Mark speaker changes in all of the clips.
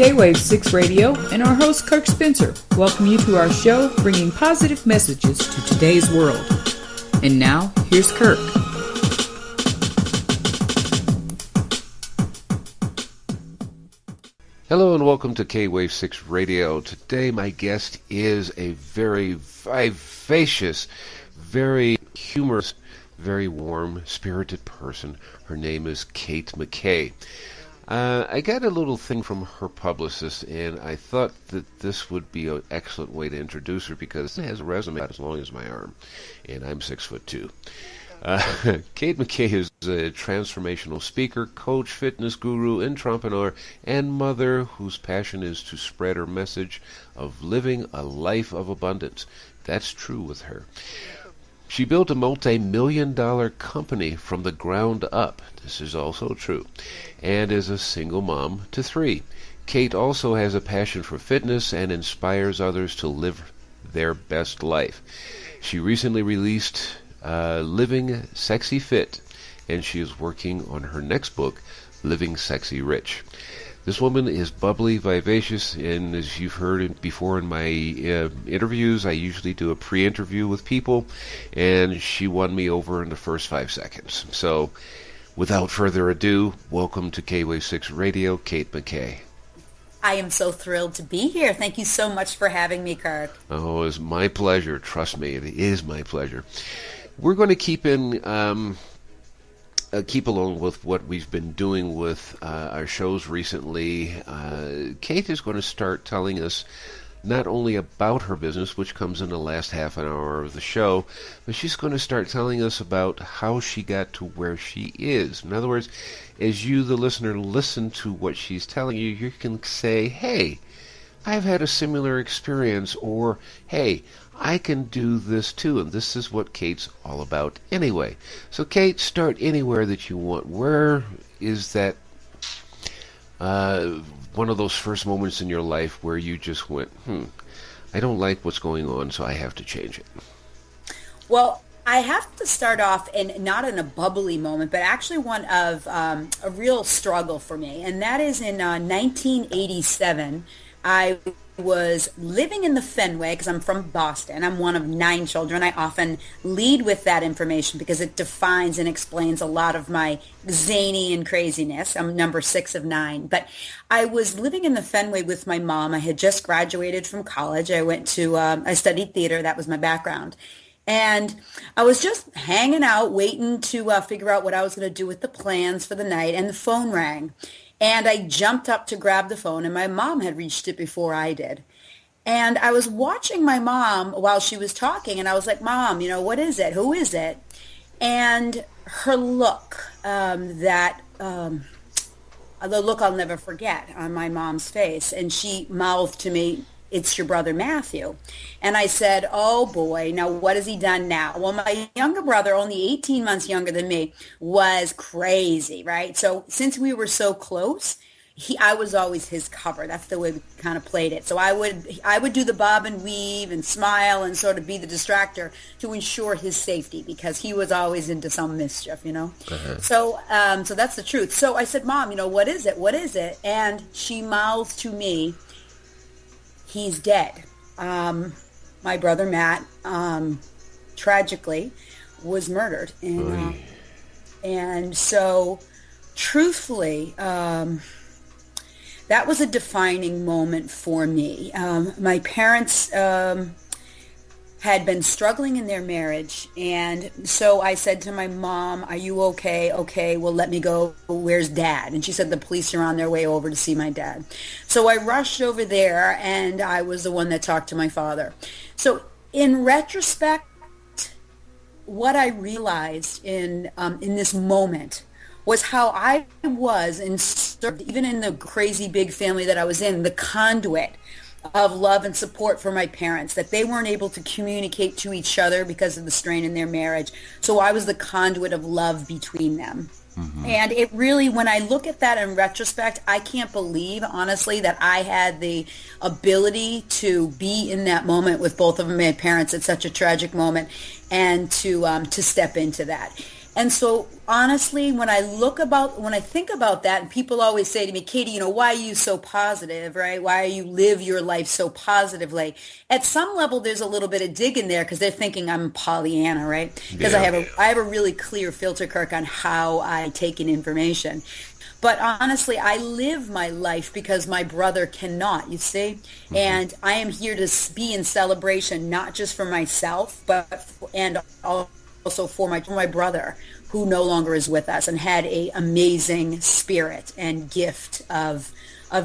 Speaker 1: K-Wave 6 Radio and our host Kirk Spencer welcome you to our show bringing positive messages to today's world. And now, here's Kirk.
Speaker 2: Hello and welcome to K-Wave 6 Radio. Today my guest is a very vivacious, very humorous, very warm, spirited person. Her name is Kate McKay. I got a little thing from her publicist, and I thought that this would be an excellent way to introduce her because it has a resume about as long as my arm, and I'm 6'2". Kate McKay is a transformational speaker, coach, fitness guru, entrepreneur, and mother whose passion is to spread her message of living a life of abundance. That's true with her. She built a multi-million-dollar company from the ground up. This is also true. And is a single mom to 3. Kate also has a passion for fitness and inspires others to live their best life. She recently released Living Sexy Fit, and she is working on her next book, Living Sexy Rich. This woman is bubbly, vivacious, and as you've heard before in my interviews, I usually do a pre-interview with people, and she won me over in the first 5 seconds. So, without further ado, welcome to K-Wave 6 Radio, Kate McKay.
Speaker 3: I am so thrilled to be here. Thank you so much for having me, Kirk.
Speaker 2: Oh, it's my pleasure. Trust me, it is my pleasure. We're going to keep along with what we've been doing with our shows recently. Kate is going to start telling us not only about her business, which comes in the last half an hour of the show, but she's going to start telling us about how she got to where she is. In other words, as you, the listener, listen to what she's telling you, you can say, hey, I've had a similar experience, or hey, I can do this too, and this is what Kate's all about anyway. So Kate, start anywhere that you want. Where is that one of those first moments in your life where you just went, I don't like what's going on, so I have to change it?
Speaker 3: Well, I have to start off not in a bubbly moment, but actually one of a real struggle for me, and that is in 1987. I was living in the Fenway because I'm from Boston. I'm one of 9 children. I often lead with that information because it defines and explains a lot of my zany and craziness. I'm number 6 of 9. But I was living in the Fenway with my mom. I had just graduated from college. I studied theater. That was my background. And I was just hanging out, waiting to figure out what I was going to do with the plans for the night. And the phone rang. And I jumped up to grab the phone, and my mom had reached it before I did. And I was watching my mom while she was talking, and I was like, Mom, what is it? Who is it? And her look, the look I'll never forget on my mom's face, and she mouthed to me, it's your brother Matthew. And I said, oh boy, now what has he done now? Well, my younger brother, only 18 months younger than me, was crazy, right? So since we were so close, I was always his cover. That's the way we kind of played it. So I would do the bob and weave and smile and sort of be the distractor to ensure his safety because he was always into some mischief, Uh-huh. So that's the truth. So I said, Mom, what is it? What is it? And she mouthed to me, he's dead. My brother Matt, tragically, was murdered, and so, truthfully, that was a defining moment for me. My parents had been struggling in their marriage, and so I said to my mom, are you okay? Okay, well, let me go. Where's Dad? And she said the police are on their way over to see my dad. So I rushed over there, and I was the one that talked to my father. So in retrospect, what I realized in this moment was how I was, even in the crazy big family that I was in, the conduit of love and support for my parents, that they weren't able to communicate to each other because of the strain in their marriage. So I was the conduit of love between them. Mm-hmm. And it really, when I look at that in retrospect, I can't believe, honestly, that I had the ability to be in that moment with both of my parents at such a tragic moment and to step into that. And so honestly, when I think about that, and people always say to me, Katie, why are you so positive, right? Why you live your life so positively? At some level, there's a little bit of dig in there because they're thinking I'm Pollyanna, right? Because
Speaker 2: Yeah.
Speaker 3: I have a really clear filter, Kirk, on how I take in information. But honestly, I live my life because my brother cannot, you see?
Speaker 2: Hmm.
Speaker 3: And I am here to be in celebration, not just for myself, and also for my brother who no longer is with us and had a amazing spirit and gift of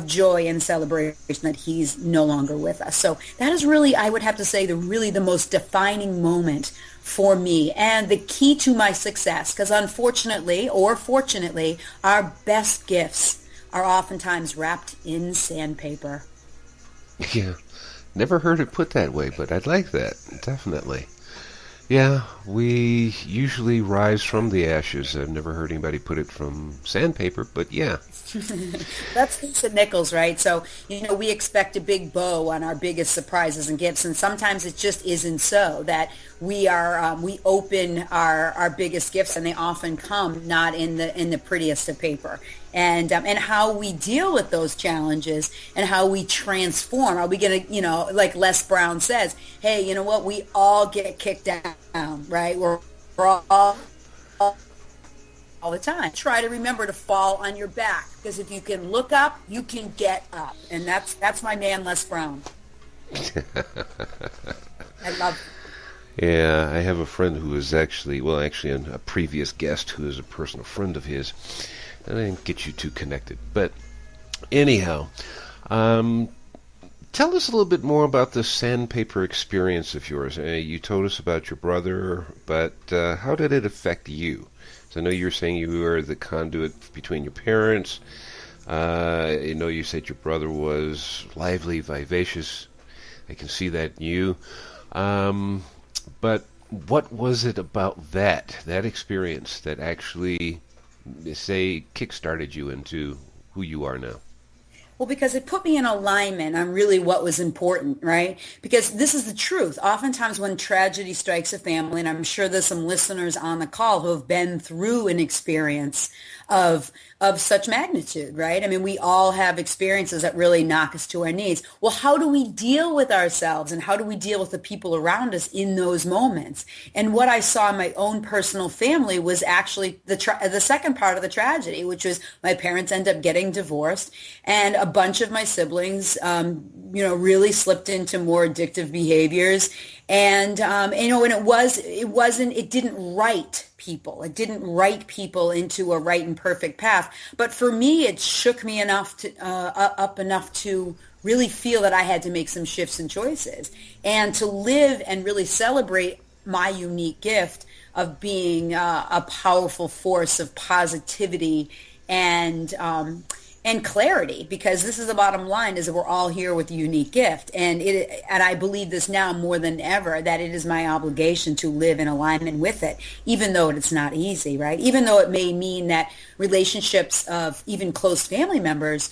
Speaker 3: joy and celebration that he's no longer with us. So that is really, I would have to say, the most defining moment for me and the key to my success. Because unfortunately or fortunately, our best gifts are oftentimes wrapped in sandpaper.
Speaker 2: Yeah. Never heard it put that way, but I'd like that. Definitely. Yeah, we usually rise from the ashes. I've never heard anybody put it from sandpaper, but yeah.
Speaker 3: That's Lisa Nichols, right? So, we expect a big bow on our biggest surprises and gifts, and sometimes it just isn't so. That we open our biggest gifts, and they often come not in the prettiest of paper. And how we deal with those challenges and how we transform. Are we going to, like Les Brown says, hey, you know what? We all get kicked down, right? We're all the time. Try to remember to fall on your back, because if you can look up, you can get up. And that's my man, Les Brown. I love
Speaker 2: Yeah, I have a friend who is actually a previous guest who is a personal friend of his. And I didn't get you two connected. But anyhow, tell us a little bit more about the sandpaper experience of yours. You told us about your brother, but how did it affect you? So I know you were saying you were the conduit between your parents. I know you said your brother was lively, vivacious. I can see that in you. But what was it about that experience that actually, say, kick-started you into who you are now?
Speaker 3: Well, because it put me in alignment on really what was important, right? Because this is the truth. Oftentimes when tragedy strikes a family, and I'm sure there's some listeners on the call who have been through an experience of such magnitude, right? I mean, we all have experiences that really knock us to our knees. Well, how do we deal with ourselves, and how do we deal with the people around us in those moments? And what I saw in my own personal family was actually the second part of the tragedy, which was my parents end up getting divorced, and a bunch of my siblings, really slipped into more addictive behaviors. And it didn't write people. It didn't write people into a right and perfect path. But for me, it shook me enough up enough to really feel that I had to make some shifts and choices, and to live and really celebrate my unique gift of being a powerful force of positivity and clarity, because this is the bottom line, is that we're all here with a unique gift. And I believe this now more than ever, that it is my obligation to live in alignment with it, even though it's not easy, right? Even though it may mean that relationships of even close family members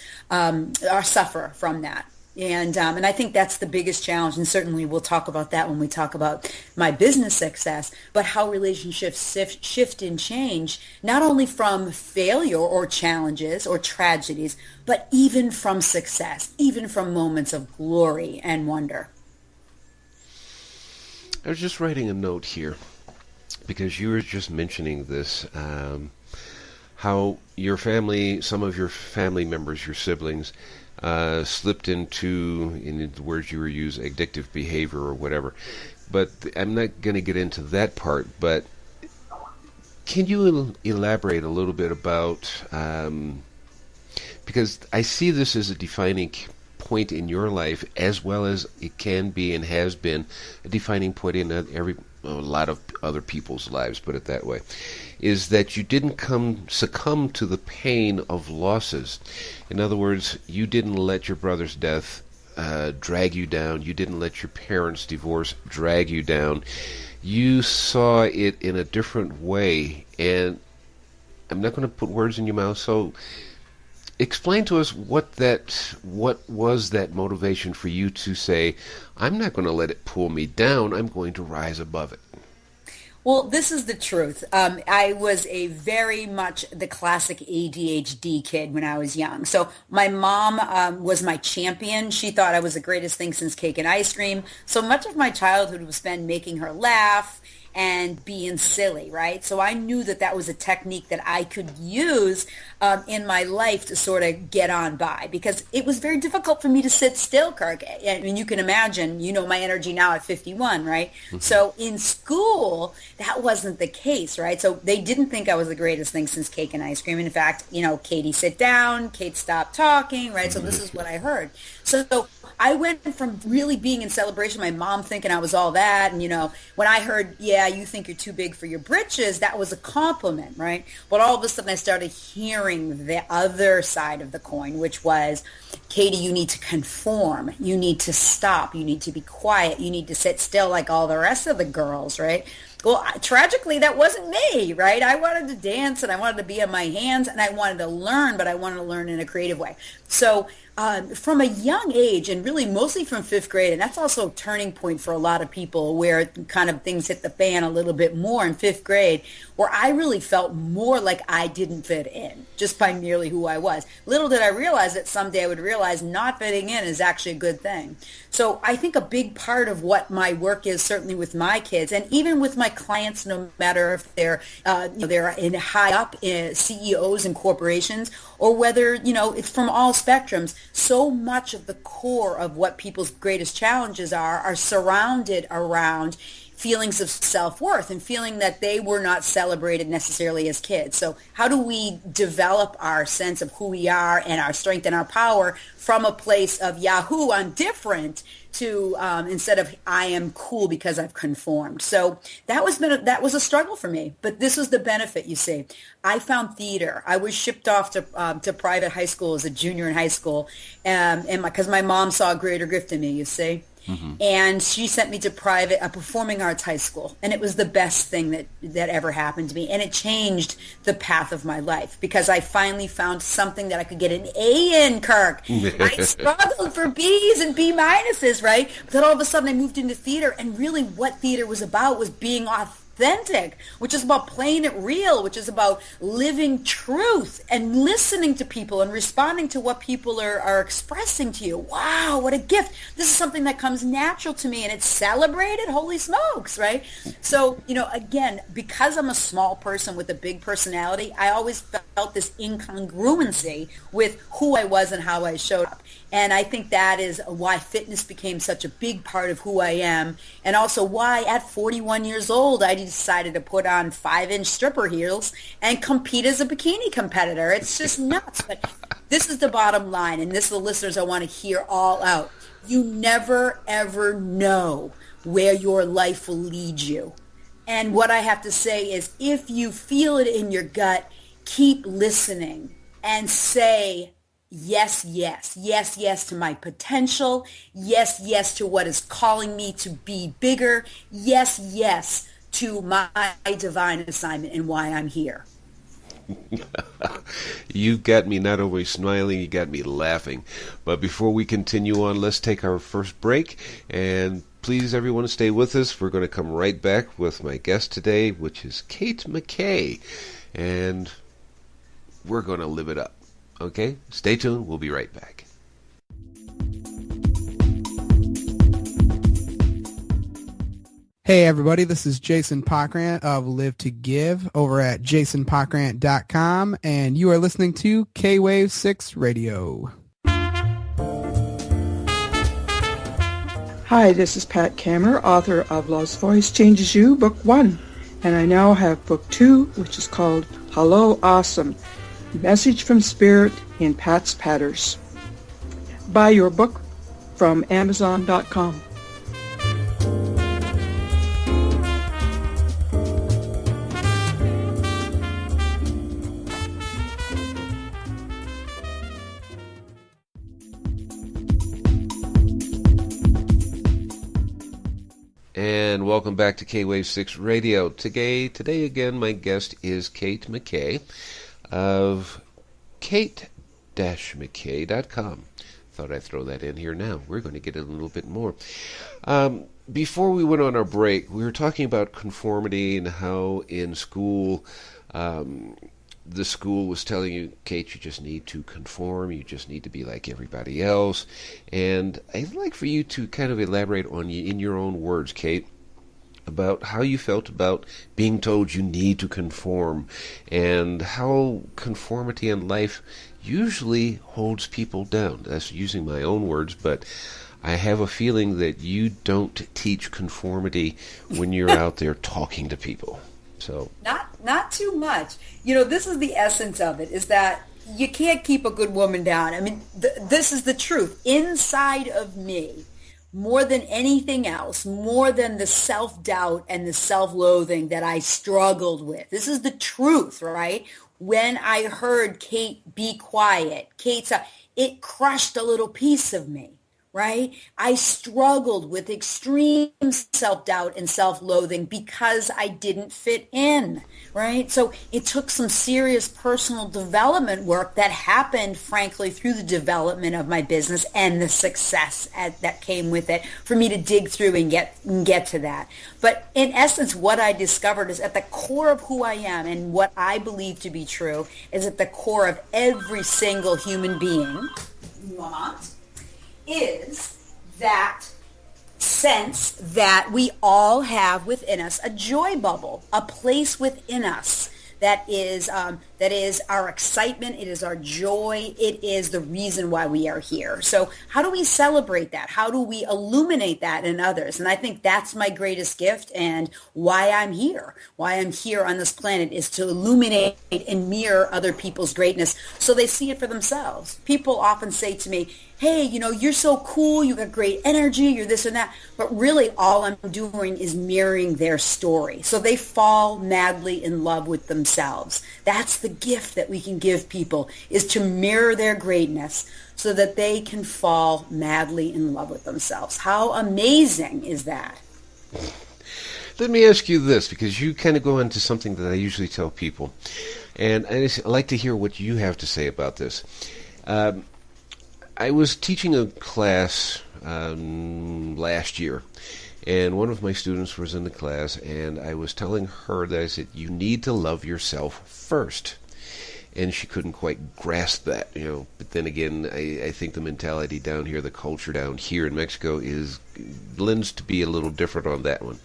Speaker 3: suffer from that. And I think that's the biggest challenge, and certainly we'll talk about that when we talk about my business success, but how relationships shift and change, not only from failure or challenges or tragedies, but even from success, even from moments of glory and wonder.
Speaker 2: I was just writing a note here because you were just mentioning this, how your family, some of your family members, your siblings, slipped into, in the words you were using, addictive behavior or whatever. But I'm not going to get into that part, but can you elaborate a little bit about, because I see this as a defining point in your life, as well as it can be and has been a defining point in a lot of other people's lives, put it that way, is that you didn't succumb to the pain of losses. In other words, you didn't let your brother's death drag you down. You didn't let your parents' divorce drag you down. You saw it in a different way, and I'm not going to put words in your mouth, so explain to us what was that motivation for you to say, I'm not going to let it pull me down, I'm going to rise above it.
Speaker 3: Well, this is the truth. I was a very much the classic ADHD kid when I was young. So my mom was my champion. She thought I was the greatest thing since cake and ice cream. So much of my childhood was spent making her laugh and being silly, right? So I knew that that was a technique that I could use in my life to sort of get on by, because it was very difficult for me to sit still, Kirk. I mean, you can imagine, you know, my energy now at 51, right? Mm-hmm. So in school, that wasn't the case, right? So they didn't think I was the greatest thing since cake and ice cream. In fact, you know, Katie, sit down, Kate, stop talking, right? So this is what I heard. So I went from really being in celebration, my mom thinking I was all that, and, you know, when I heard, yeah, you think you're too big for your britches, that was a compliment, right? But all of a sudden I started hearing the other side of the coin, which was, Katie, you need to conform. You need to stop. You need to be quiet. You need to sit still like all the rest of the girls, right? Well, tragically, that wasn't me, right? I wanted to dance and I wanted to be on my hands and I wanted to learn, but I wanted to learn in a creative way. So from a young age, and really mostly from fifth grade, and that's also a turning point for a lot of people where kind of things hit the fan a little bit more in fifth grade, where I really felt more like I didn't fit in just by merely who I was. Little did I realize that someday I would realize not fitting in is actually a good thing. So I think a big part of what my work is, certainly with my kids and even with my clients, no matter if they're they're in high up CEOs and corporations, or whether, you know, it's from all spectrums, so much of the core of what people's greatest challenges are surrounded around feelings of self-worth and feeling that they were not celebrated necessarily as kids. So how do we develop our sense of who we are and our strength and our power from a place of Yahoo, I'm different, to instead of I am cool because I've conformed. So that was a struggle for me. But this was the benefit, you see. I found theater. I was shipped off to private high school as a junior in high school, and because my mom saw a greater gift in me, you see. Mm-hmm. And she sent me to a performing arts high school. And it was the best thing that ever happened to me. And it changed the path of my life because I finally found something that I could get an A in, Kirk. I struggled for B's and B minuses, right? But then all of a sudden I moved into theater. And really what theater was about was being authentic, which is about playing it real, which is about living truth and listening to people and responding to what people are expressing to you. Wow, what a gift. This is something that comes natural to me and it's celebrated. Holy smokes, right? So, you know, again, because I'm a small person with a big personality, I always felt this incongruency with who I was and how I showed up. And I think that is why fitness became such a big part of who I am, and also why at 41 years old I decided to put on 5-inch stripper heels and compete as a bikini competitor. It's just nuts. But this is the bottom line, and this is the listeners I want to hear all out. You never, ever know where your life will lead you. And what I have to say is if you feel it in your gut, keep listening and say, yes, yes, yes, yes to my potential. Yes, yes to what is calling me to be bigger. Yes, yes to my divine assignment and why I'm here.
Speaker 2: You got me not only smiling, you got me laughing. But before we continue on, let's take our first break. And please, everyone, stay with us. We're going to come right back with my guest today, which is Kate McKay. And we're going to live it up. Okay? Stay tuned. We'll be right back.
Speaker 4: Hey everybody, this is Jason Pockrant of Live to Give over at jasonpockrant.com, and you are listening to K-Wave 6 Radio.
Speaker 5: Hi, this is Pat Kammer, author of Love's Voice Changes You, Book 1, and I now have Book 2, which is called Hello Awesome, Message from Spirit in Pat's Patters. Buy your book from Amazon.com.
Speaker 2: And welcome back to K-Wave 6 Radio. Today again, my guest is Kate McKay of Kate-McKay.com. Thought I'd throw that in here now. We're going to get a little bit more. before we went on our break, we were talking about conformity and how in school, the school was telling you, Kate, you just need to conform. You just need to be like everybody else. And I'd like for you to kind of elaborate on, in your own words, Kate, about how you felt about being told you need to conform and how conformity in life usually holds people down. That's using my own words, but I have a feeling that you don't teach conformity when you're out there talking to people. So
Speaker 3: not too much. This is the essence of it, is that you can't keep a good woman down. I mean, this is the truth. Inside of me, more than anything else, more than the self-doubt and the self-loathing that I struggled with. This is the truth, right? When I heard Kate, be quiet, it crushed a little piece of me. Right? I struggled with extreme self-doubt and self-loathing because I didn't fit in, right? So it took some serious personal development work that happened, frankly, through the development of my business and the success that came with it for me to dig through and get to that. But in essence, what I discovered is at the core of who I am and what I believe to be true is at the core of every single human being, is that sense that we all have within us a joy bubble, a place within us that is our excitement, it is our joy, it is the reason why we are here. So how do we celebrate that? How do we illuminate that in others? And I think that's my greatest gift and why I'm here. Why I'm here on this planet is to illuminate and mirror other people's greatness so they see it for themselves. People often say to me, hey, you're so cool, you got great energy, you're this and that. But really all I'm doing is mirroring their story. So they fall madly in love with themselves. That's the gift that we can give people, is to mirror their greatness so that they can fall madly in love with themselves. How amazing is that?
Speaker 2: Let me ask you this, because you kind of go into something that I usually tell people. And I'd like to hear what you have to say about this. I was teaching a class last year, and one of my students was in the class, and I was telling her that I said, you need to love yourself first. And she couldn't quite grasp that, But then again, I think the mentality down here, the culture down here in Mexico lends to be a little different on that one.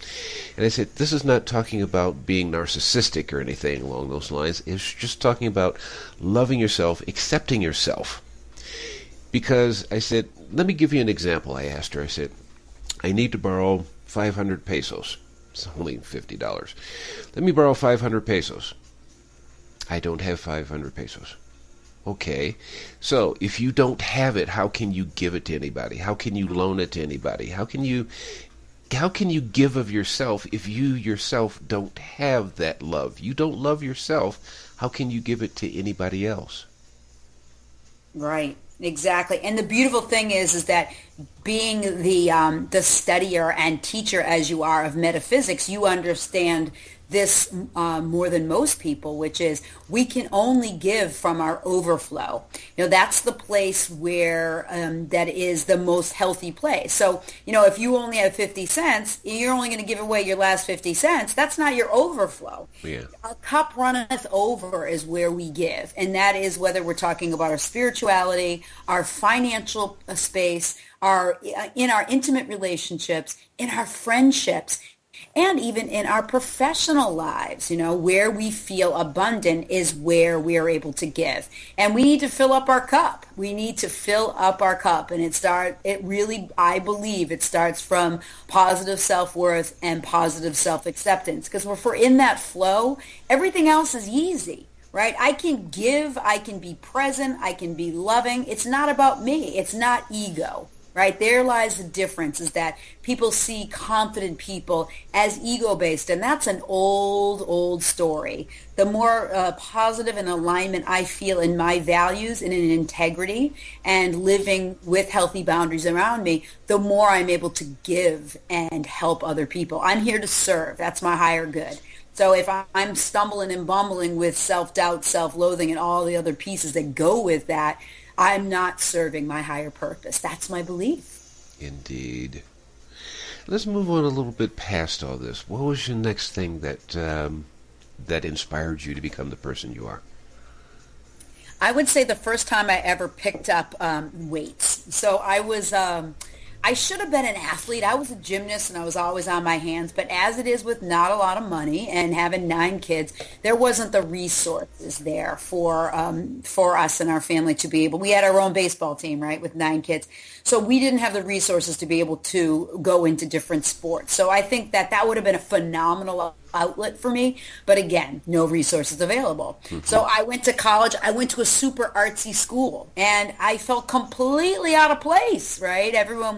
Speaker 2: And I said, this is not talking about being narcissistic or anything along those lines. It's just talking about loving yourself, accepting yourself. Because I said, let me give you an example. I asked her, I said, I need to borrow 500 pesos. It's only $50. Let me borrow 500 pesos. I don't have 500 pesos. Okay. So if you don't have it, how can you give it to anybody? How can you loan it to anybody? How can you give of yourself if you yourself don't have that love? You don't love yourself. How can you give it to anybody else?
Speaker 3: Right. Exactly. And the beautiful thing is that being the studier and teacher as you are of metaphysics, you understand this more than most people, which is we can only give from our overflow. That's the place where that is the most healthy place. So, if you only have 50 cents, you're only going to give away your last 50 cents. That's not your overflow.
Speaker 2: Yeah.
Speaker 3: Our cup runneth over is where we give. And that is whether we're talking about our spirituality, our financial space, in our intimate relationships, in our friendships, and even in our professional lives, where we feel abundant is where we are able to give. And we need to fill up our cup. We need to fill up our cup. And I believe it starts from positive self-worth and positive self-acceptance. Because if we're in that flow, everything else is easy. Right? I can give, I can be present, I can be loving. It's not about me. It's not ego. Right? There lies the difference, is that people see confident people as ego-based, and that's an old story. The more positive and alignment I feel in my values and in integrity and living with healthy boundaries around me, the more I'm able to give and help other people. I'm here to serve. That's my higher good. So if I'm stumbling and bumbling with self-doubt, self-loathing, and all the other pieces that go with that, I'm not serving my higher purpose. That's my belief.
Speaker 2: Indeed. let's move on a little bit past all this. What was your next thing that inspired you to become the person you are?
Speaker 3: I would say the first time I ever picked up weights. So I should have been an athlete. I was a gymnast and I was always on my hands. But as it is with not a lot of money and having 9 kids, there wasn't the resources there for us and our family to be able. We had our own baseball team, right, with 9 kids. So we didn't have the resources to be able to go into different sports. So I think that would have been a phenomenal outlet for me. But again, no resources available. Mm-hmm. So I went to college. I went to a super artsy school and I felt completely out of place, right? Everyone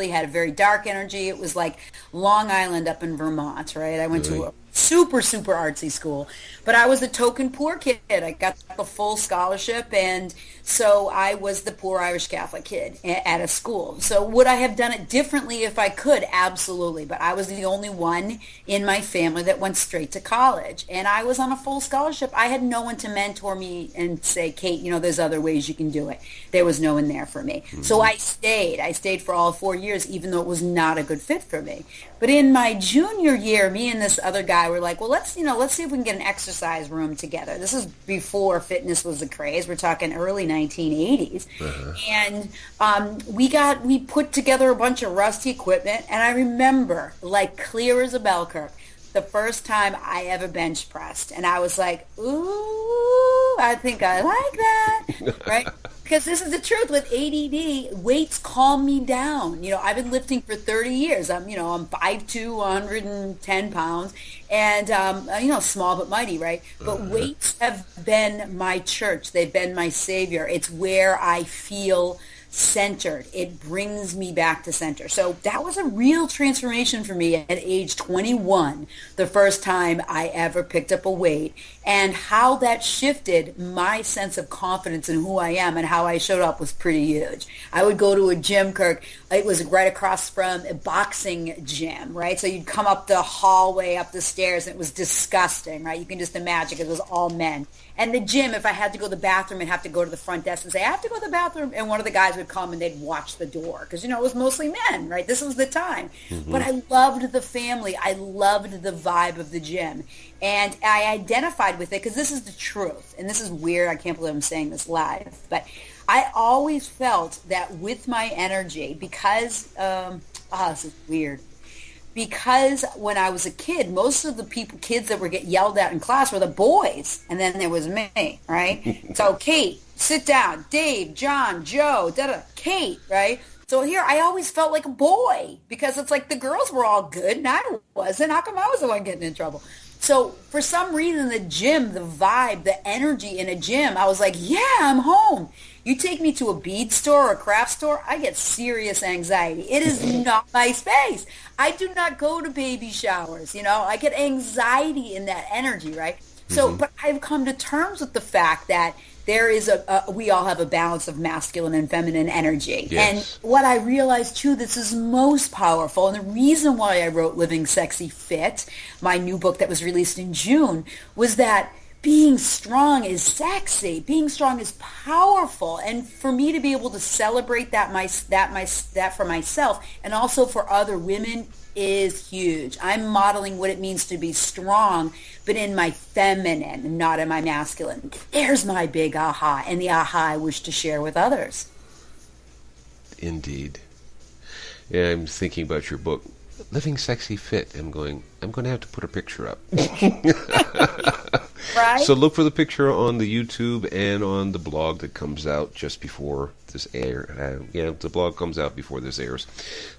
Speaker 3: had a very dark energy. It was like Long Island up in Vermont, right? I went to a super, super artsy school. But I was the token poor kid. I got the full scholarship, and so I was the poor Irish Catholic kid at a school. So would I have done it differently if I could? Absolutely. But I was the only one in my family that went straight to college, and I was on a full scholarship. I had no one to mentor me and say, Kate, there's other ways you can do it. There was no one there for me. Mm-hmm. So I stayed for all 4 years, even though it was not a good fit for me. But in my junior year, me and this other guy were like, well, let's see if we can get an exercise room together. This is before fitness was the craze. We're talking early 1980s. Uh-huh. And we put together a bunch of rusty equipment. And I remember, like clear as a bell curve, the first time I ever bench pressed. And I was like, ooh, I think I like that, right? Because this is the truth with ADD, weights calm me down. I've been lifting for 30 years. I'm 5'2", 110 pounds, and small but mighty, right? But weights have been my church. They've been my savior. It's where I feel centered. It brings me back to center. So that was a real transformation for me at age 21, the first time I ever picked up a weight, and how that shifted my sense of confidence in who I am and how I showed up was pretty huge. I would go to a gym, Kirk. It was right across from a boxing gym, right? So you'd come up the hallway, up the stairs, and it was disgusting, right? You can just imagine because it was all men. And the gym, if I had to go to the bathroom, I'd have to go to the front desk and say, I have to go to the bathroom. And one of the guys would come and they'd watch the door because, it was mostly men, right? This was the time. Mm-hmm. But I loved the family. I loved the vibe of the gym. And I identified with it because this is the truth. And this is weird. I can't believe I'm saying this live. But I always felt that with my energy, because, this is weird. Because when I was a kid, most of the kids that would get yelled at in class were the boys. And then there was me, right? So Kate, sit down. Dave, John, Joe, Kate, right? So here I always felt like a boy because it's like the girls were all good and I wasn't. How come I was the one getting in trouble? So for some reason, the gym, the vibe, the energy in a gym, I was like, yeah, I'm home. You take me to a bead store or a craft store, I get serious anxiety. It is not my space. I do not go to baby showers. I get anxiety in that energy, right? So, but I've come to terms with the fact that there is we all have a balance of masculine and feminine energy. Yes. And what I realized too, this is most powerful. And the reason why I wrote Living Sexy Fit, my new book that was released in June, was that being strong is sexy. Being strong is powerful. And for me to be able to celebrate that for myself and also for other women is huge. I'm modeling what it means to be strong, but in my feminine, not in my masculine. There's my big aha, and the aha I wish to share with others.
Speaker 2: Indeed. Yeah, I'm thinking about your book, Living Sexy Fit. I'm going to have to put a picture up.
Speaker 3: Right?
Speaker 2: So look for the picture on the YouTube and on the blog that comes out just before this air. The blog comes out before this airs.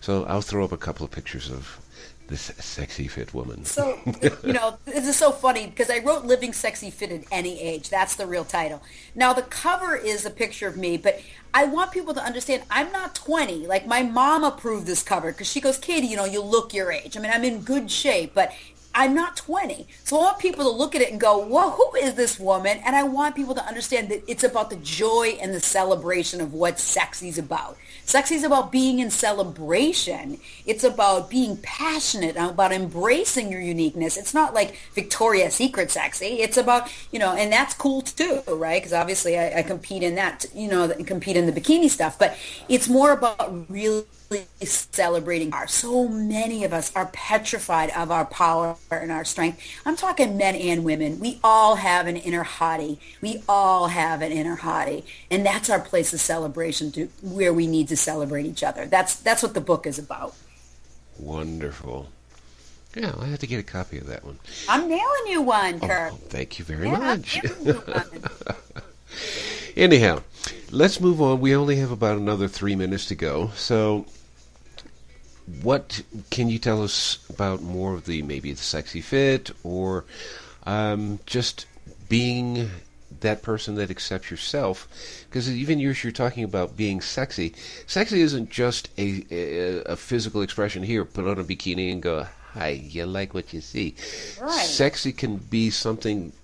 Speaker 2: So I'll throw up a couple of pictures of this sexy fit woman.
Speaker 3: So, this is so funny because I wrote Living Sexy Fit at Any Age. That's the real title. Now, the cover is a picture of me, but I want people to understand I'm not 20. Like, my mom approved this cover because she goes, Katie, you look your age. I mean, I'm in good shape, but I'm not 20. So I want people to look at it and go, whoa, who is this woman? And I want people to understand that it's about the joy and the celebration of what sexy's about. Sexy's about being in celebration. It's about being passionate, about embracing your uniqueness. It's not like Victoria's Secret sexy. It's about, and that's cool too, right? Because obviously I compete in that, compete in the bikini stuff. But it's more about really celebrating our. So many of us are petrified of our power and our strength. I'm talking men and women. We all have an inner hottie. We all have an inner hottie. And that's our place of celebration, where we need to celebrate each other. That's what the book is about.
Speaker 2: Wonderful. Yeah, I have to get a copy of that one.
Speaker 3: I'm nailing you one, Kirk.
Speaker 2: Oh, thank you very much.
Speaker 3: I'm nailing you one.
Speaker 2: Anyhow, let's move on. We only have about another 3 minutes to go. So what can you tell us about more of maybe the sexy fit, or just being that person that accepts yourself? Because even you're talking about being sexy. Sexy isn't just a physical expression. Here, put on a bikini and go, hi, you like what you see.
Speaker 3: Right.
Speaker 2: Sexy can be something.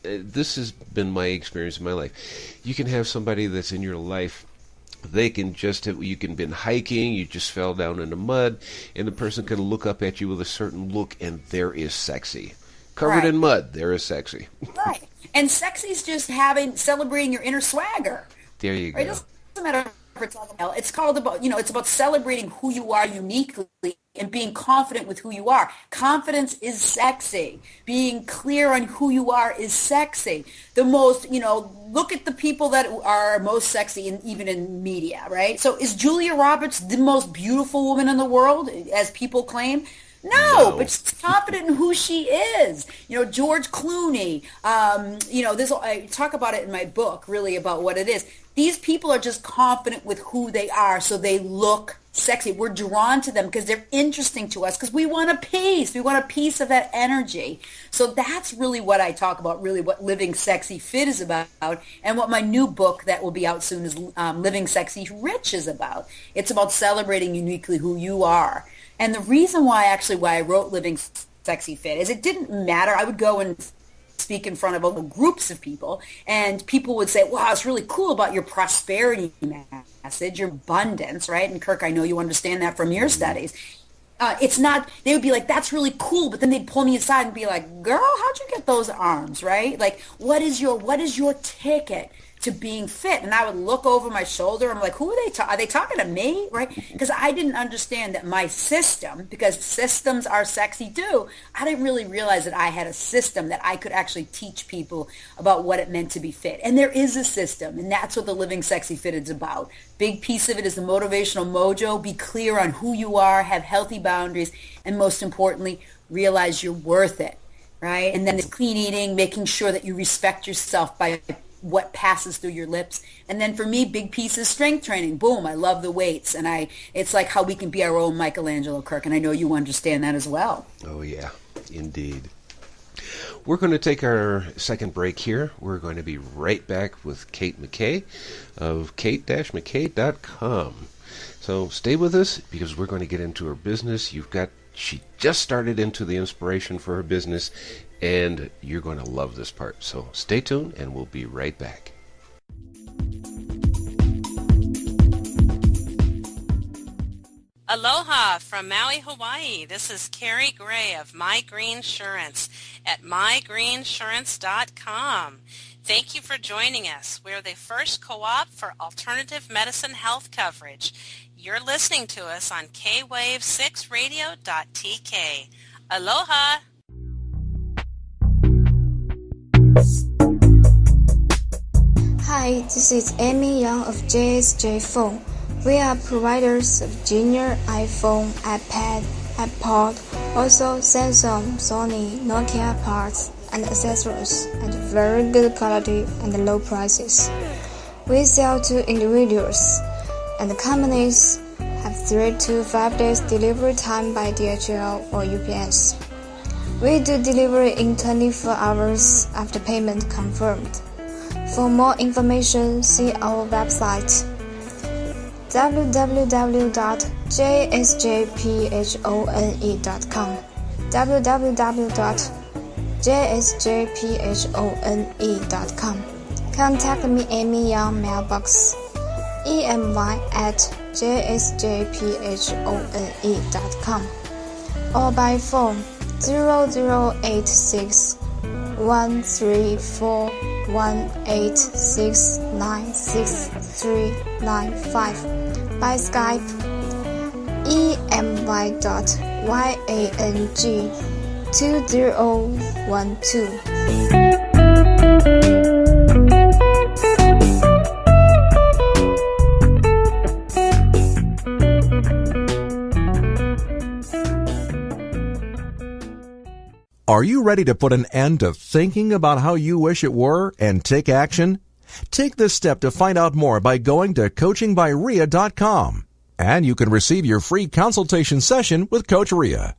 Speaker 2: This has been my experience in my life. You can have somebody that's in your life. They can you can been hiking, you just fell down in the mud, and the person can look up at you with a certain look, and there is sexy. Covered in mud, there is sexy.
Speaker 3: Right. And sexy is just celebrating your inner swagger.
Speaker 2: There you go.
Speaker 3: Right? It doesn't matter if it's it's called about, it's about celebrating who you are uniquely and being confident with who you are. Confidence is sexy. Being clear on who you are is sexy. The most, look at the people that are most sexy, even in media, right? So is Julia Roberts the most beautiful woman in the world, as people claim? No, but she's confident in who she is. George Clooney, I talk about it in my book, really, about what it is. These people are just confident with who they are, so they look sexy. We're drawn to them because they're interesting to us, because we want a piece. We want a piece of that energy. So that's really what I talk about, really what Living Sexy Fit is about, and what my new book that will be out soon is Living Sexy Rich is about. It's about celebrating uniquely who you are. And the reason why I wrote Living Sexy Fit is it didn't matter. I would go and speak in front of groups of people, and people would say, wow, it's really cool about your prosperity message, your abundance, right? And Kirk, I know you understand that from your studies. It's not, they would be like, that's really cool, but then they'd pull me aside and be like, girl, how'd you get those arms, right? Like, what is your ticket to being fit? And I would look over my shoulder. I'm like, who are they? Are they talking to me? Right? Because I didn't understand that my system, because systems are sexy too, I didn't really realize that I had a system that I could actually teach people about what it meant to be fit. And there is a system, and that's what the Living Sexy Fit is about. Big piece of it is the motivational mojo. Be clear on who you are, have healthy boundaries, and most importantly, realize you're worth it, right? And then it's clean eating, making sure that you respect yourself by what passes through your lips. And then for me, big piece is strength training. Boom, I love the weights. And it's like how we can be our own Michelangelo, Kirk. And I know you understand that as well.
Speaker 2: Oh, yeah, indeed. We're going to take our second break here. We're going to be right back with Kate McKay of kate-mckay.com. So stay with us, because we're going to get into her business. She just started into the inspiration for her business, and you're going to love this part. So stay tuned, and we'll be right back.
Speaker 6: Aloha from Maui, Hawaii. This is Carrie Gray of My Green Insurance at mygreeninsurance.com. Thank you for joining us. We're the first co-op for alternative medicine health coverage. You're listening to us on kwave6radio.tk. Aloha!
Speaker 7: Hi, this is Amy Young of JSJ Phone. We are providers of junior iPhone, iPad, iPod, also Samsung, Sony, Nokia parts and accessories at very good quality and low prices. We sell to individuals, and the companies have 3 to 5 days delivery time by DHL or UPS. We do delivery in 24 hours after payment confirmed. For more information, see our website www.jsjphone.com www.jsjphone.com. Contact me, Amy Young, mailbox emy@jsjphone.com, or by phone 0086 134 18696 395, by Skype my.yang2012.
Speaker 8: Are you ready to put an end to thinking about how you wish it were and take action? Take this step to find out more by going to coachingbyria.com. And you can receive your free consultation session with Coach Ria.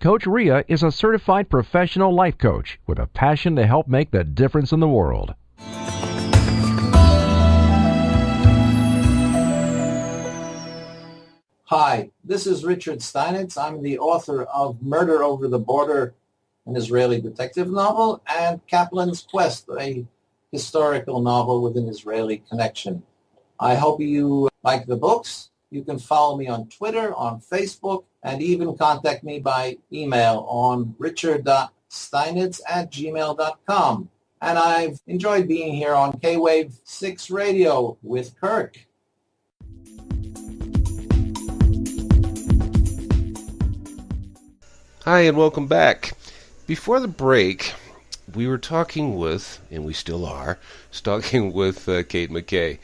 Speaker 8: Coach Ria is a certified professional life coach with a passion to help make the difference in the world.
Speaker 9: Hi, this is Richard Steinitz. I'm the author of Murder Over the Border, an Israeli detective novel, and Kaplan's Quest, a historical novel with an Israeli connection. I hope you like the books. You can follow me on Twitter, on Facebook, and even contact me by email on richard.steinitz@gmail.com. And I've enjoyed being here on K-Wave 6 Radio with Kirk.
Speaker 2: Hi, and welcome back. Before the break, we were talking with, and we still are, talking with Kate McKay.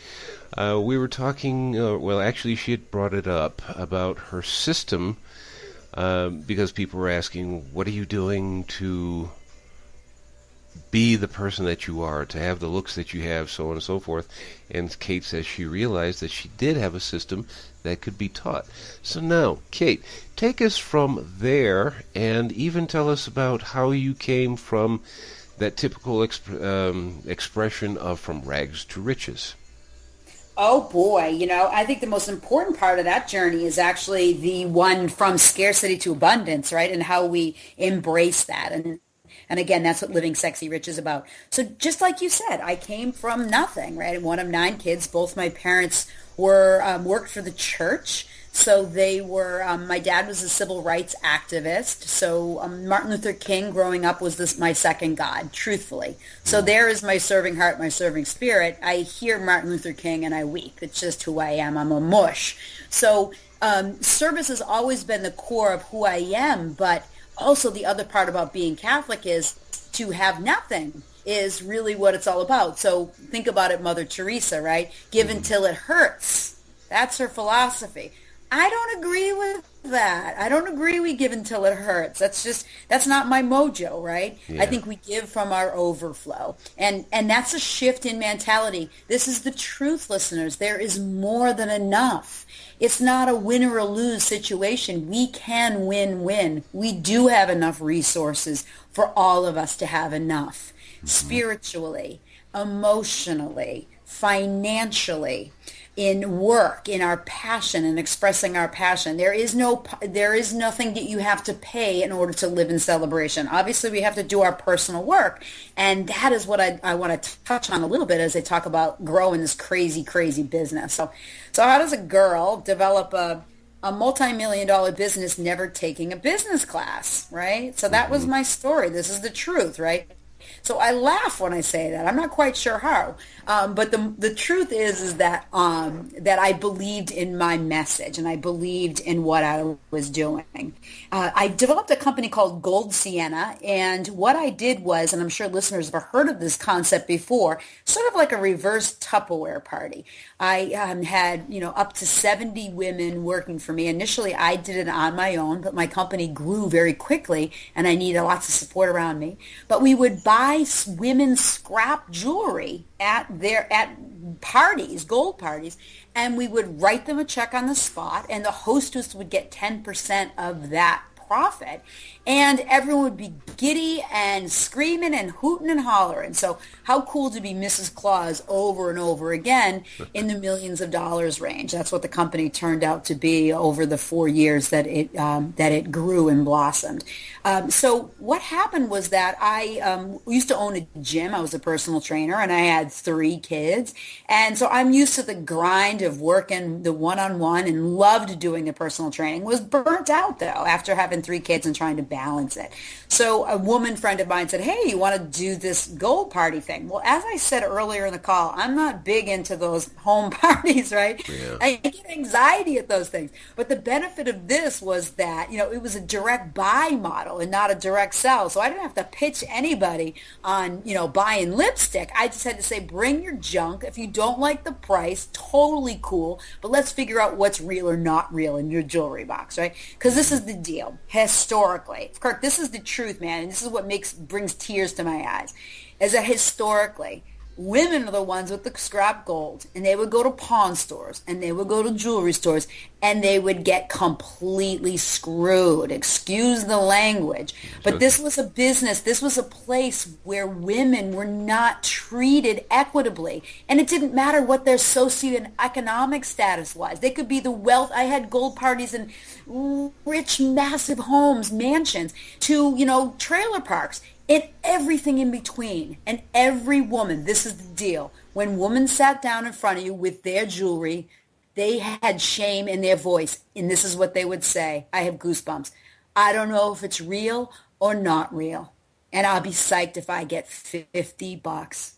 Speaker 2: We were talking, well, actually she had brought it up about her system because people were asking, what are you doing to be the person that you are, to have the looks that you have, so on and so forth. And Kate says she realized that she did have a system that could be taught. So now, Kate, take us from there and even tell us about how you came from that typical expression of from rags to riches.
Speaker 3: Oh boy, I think the most important part of that journey is actually the one from scarcity to abundance, right? And how we embrace that. And again, that's what Living Sexy Rich is about. So just like you said, I came from nothing, right? One of 9 kids. Both my parents were worked for the church. So they were, my dad was a civil rights activist. So Martin Luther King growing up was my second God, truthfully. So there is my serving heart, my serving spirit. I hear Martin Luther King and I weep. It's just who I am. I'm a mush. So service has always been the core of who I am. But also the other part about being Catholic is to have nothing is really what it's all about. So think about it, Mother Teresa, right? Give until it hurts. That's her philosophy. I don't agree with that. I don't agree we give until it hurts. That's not my mojo, right? Yeah. I think we give from our overflow. And that's a shift in mentality. This is the truth, listeners. There is more than enough. It's not a win or a lose situation. We can win-win. We do have enough resources for all of us to have enough. Mm-hmm. Spiritually, emotionally, financially, in work, in our passion and expressing our passion. There is nothing that you have to pay in order to live in celebration. Obviously, we have to do our personal work. And that is what I want to touch on a little bit as I talk about growing this crazy, crazy business. So how does a girl develop a multi-million-dollar business never taking a business class, right? So that was my story. This is the truth, right? So I laugh when I say that. I'm not quite sure how. But the truth is that I believed in my message and I believed in what I was doing. I developed a company called Gold Sienna, and what I did was, and I'm sure listeners have heard of this concept before, sort of like a reverse Tupperware party. I had up to 70 women working for me. Initially, I did it on my own, but my company grew very quickly, and I needed lots of support around me. But we would buy women's scrap jewelry at parties, gold parties, and we would write them a check on the spot, and the hostess would get 10% of that profit, and everyone would be giddy and screaming and hooting and hollering. So how cool to be Mrs. Claus over and over again in the millions of dollars range. That's what the company turned out to be over the 4 years that it grew and blossomed. So what happened was that I used to own a gym. I was a personal trainer, and I had 3 kids. And so I'm used to the grind of working the one-on-one and loved doing the personal training. Was burnt out, though, after having having 3 kids and trying to balance it. So a woman friend of mine said, hey, you want to do this gold party thing? Well, as I said earlier in the call, I'm not big into those home parties, right?
Speaker 2: Yeah.
Speaker 3: I get anxiety at those things. But the benefit of this was that, it was a direct buy model and not a direct sell. So I didn't have to pitch anybody on, buying lipstick. I just had to say, bring your junk. If you don't like the price, totally cool. But let's figure out what's real or not real in your jewelry box, right? Because this is the deal. Historically, Kirk, this is the truth, man. And this is what brings tears to my eyes, is that historically, women are the ones with the scrap gold, and they would go to pawn stores, and they would go to jewelry stores, and they would get completely screwed. Excuse the language. But this was a business. This was a place where women were not treated equitably. And it didn't matter what their socioeconomic status was. They could be the wealth. I had gold parties in rich, massive homes, mansions, to, trailer parks. And everything in between. And every woman, this is the deal. When women sat down in front of you with their jewelry, they had shame in their voice. And this is what they would say. I have goosebumps. I don't know if it's real or not real. And I'll be psyched if I get $50.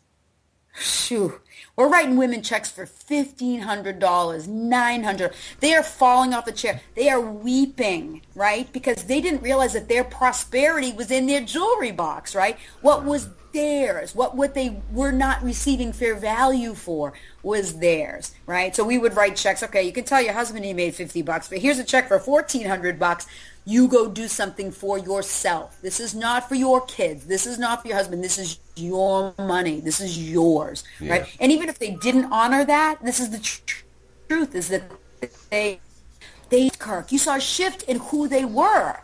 Speaker 3: Phew. We're writing women checks for $1,500, $900. They are falling off the chair. They are weeping, right? Because they didn't realize that their prosperity was in their jewelry box, right? What was theirs, what they were not receiving fair value for was theirs, right? So we would write checks. Okay, you can tell your husband he made $50, but here's a check for $1,400. You go do something for yourself. This is not for your kids. This is not for your husband. This is your money. This is yours, right? And even if they didn't honor that, this is the truth, is that they, Kirk, you saw a shift in who they were,